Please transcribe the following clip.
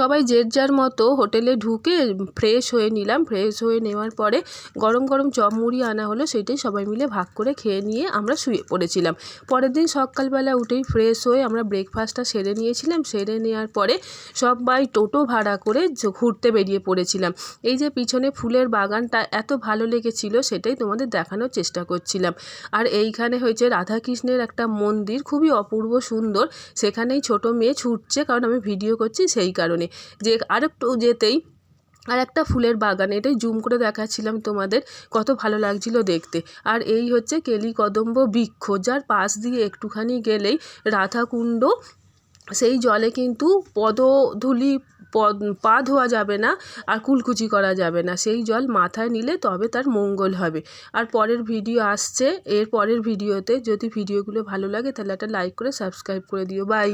সবাই যে যার মতো হোটেলে ঢুকে ফ্রেশ হয়ে নিলাম। ফ্রেশ হয়ে নেওয়ার পরে গরম গরম চপ মুড়ি আনা হলো, সেটাই সবাই মিলে ভাগ করে খেয়ে নিয়ে আমরা শুয়ে পড়েছিলাম। পরের দিন সকালবেলা উঠেই ফ্রেশ হয়ে আমরা ব্রেকফাস্টটা সেরে নিয়েছিলাম। সেরে নেওয়ার পরে সবাই টোটো ভাড়া করে ঘুরতে বেরিয়ে পড়েছিলাম। এই যে পিছনে ফুলের বাগানটা এত ভালো লেগেছিল, সেটাই তোমাদের দেখানোর চেষ্টা করছিলাম। আর এইখানে হয়েছে রাধাকৃষ্ণের একটা মন্দির, খুবই অপূর্ব সুন্দর। সেখানেই ছোট মেয়ে ছুটছে, কারণ আমি ভিডিও করছি সেই কারণে। যে আরেকটু যেতেই আর একটা ফুলের বাগান, এটাই জুম করে দেখাচ্ছিলাম তোমাদের, কত ভালো লাগছিল দেখতে। আর এই হচ্ছে কেলিকদম্ব বৃক্ষ, যার পাশ দিয়ে একটুখানি গেলেই রাধাকুণ্ড। সেই জলে কিন্তু পদধূলি পা ধোয়া যাবে না, আর কুলকুচি করা যাবে না। সেই জল মাথায় নিলে তবে তার মঙ্গল হবে। আর পরের ভিডিও আসছে, এর পরের ভিডিওতে যদি ভিডিওগুলো ভালো লাগে তাহলে একটা লাইক করে সাবস্ক্রাইব করে দিও। বাই।